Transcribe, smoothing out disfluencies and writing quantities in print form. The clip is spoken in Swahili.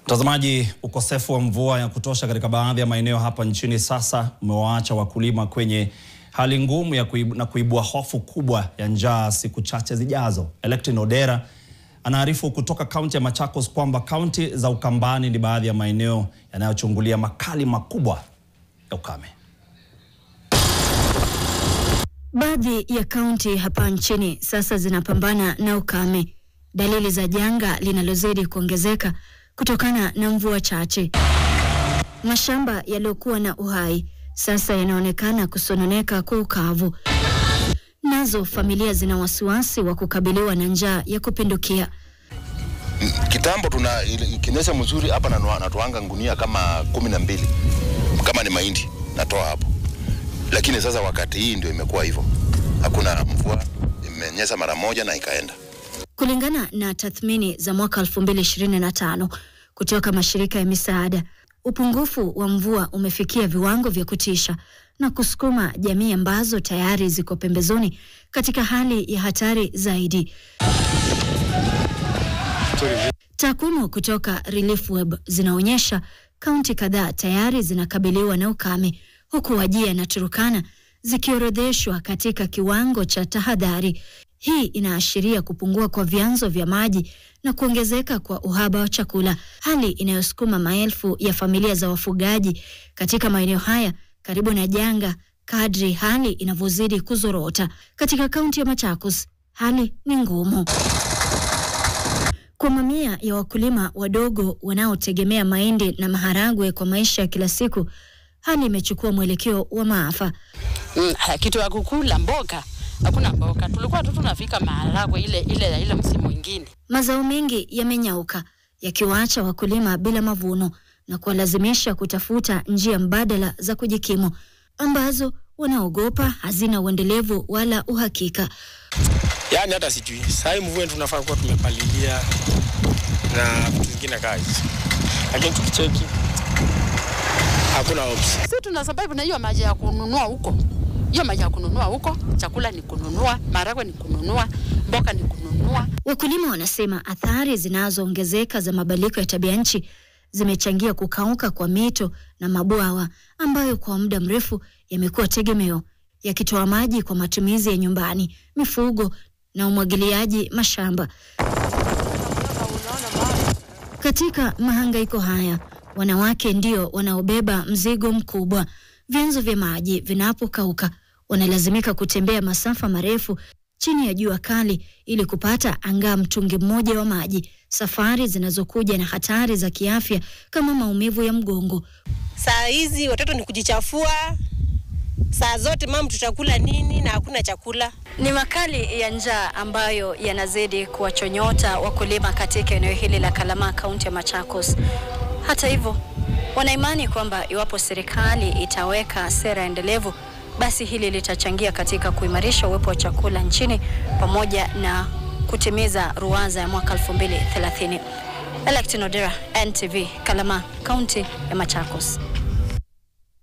Mtazamaji, ukosefu wa mvua ya kutosha katika baadhi ya maeneo hapa nchini sasa umewaacha wakulima kwenye hali ngumu ya kuibua hofu kubwa ya njaa siku chache zijazo. Electin Odera anaarifu kutoka kaunti ya Machakos kwamba kaunti za Ukambani ni baadhi ya maeneo yanayochungulia makali makubwa ya ukame. Baadhi ya kaunti hapa nchini sasa zinapambana na ukame, dalili za janga linalozidi kuongezeka kutokana na mvua chache. Mashamba yaliyokuwa na uhai sasa yanaonekana kusononeka kwa ukavu. Nazo familia zina wasiwasi wa kukabiliwa na njaa ya kupindukia. Kitambo kinyesha mzuri hapa natoanga ngunia kama 12 kama ni mahindi natoa hapo. Lakini sasa wakati hii ndio imekuwa hivyo. Hakuna mvua, imenyesha mara moja na ikaenda. Kulingana na tathmini za mwaka 2025 kutoka mashirika ya misaada, upungufu wa mvua umefikia viwango vya kutisha na kusukuma jamii ambazo tayari ziko pembezoni katika hali ya hatari zaidi. Takwimu kutoka Relief Web zinaonyesha kaunti kadhaa tayari zinakabiliwa na ukame, huku Wajir na Turkana zikiorodheshwa katika kiwango cha tahadhari. Hii inaashiria kupungua kwa vyanzo vya maji na kuongezeka kwa uhaba wa chakula, hali inayosukuma maelfu ya familia za wafugaji katika maeneo haya karibu na janga kadri hali inavyozidi kuzorota. Katika kaunti ya Machakos, hali ni ngumu. Kwa mamia ya wakulima wadogo wanaotegemea mahindi na maharagwe kwa maisha ya kila siku, hali imechukua mwelekeo wa maafa. Kitu ya kukula mboga, hakuna mboga. Tulikuwa tu tunafika maharagwe ile msimu mwingine. Mazao mengi yamenyauka, yakiwaacha wakulima bila mavuno na kuwalazimisha kutafuta njia mbadala za kujikimu ambazo wanaogopa hazina uendelevu wala uhakika. Yaani hata sijui, sasa mvua tunafaa kuwa tumepalilia na vitu vingine kazi. Lakini tukicheki hakuna option. Sisi tuna sababu na hiyo maji ya kununua huko. Hiyo maji ya kununua huko, chakula ni kununua, maharagwe ni kununua, mboga ni kununua. Wakulima wanasema athari zinazoongezeka za mabadiliko ya tabia nchi zimechangia kukauka kwa mito na mabwawa ambayo kwa muda mrefu yamekuwa tegemeo, yakitoa maji kwa matumizi ya nyumbani, mifugo na umwagiliaji mashamba. Katika mahangaiko haya, wanawake ndio wanaobeba mzigo mkubwa. Vyanzo vya maji vinapokauka, wanalazimika kutembea masafa marefu chini ya jua kali ili kupata angaa mtungi mmoja wa maji, safari zinazokuja na hatari za kiafya kama maumivu ya mgongo. Saa hizi watoto ni kujichafua, saa zote mama tutakula nini na hakuna chakula. Ni makali ya njaa ambayo yanazidi kuwachonyota wakulima katika eneo hili la Kalama, kaunti ya Machakos. Hata hivyo, wanaimani kwamba iwapo serikali itaweka sera endelevu, basi hili litachangia katika kuimarisha uwepo wa chakula nchini pamoja na kutimiza ruwaza ya mwaka 2030. Electin Odera, NTV, Kalama, kaunti ya Machakos.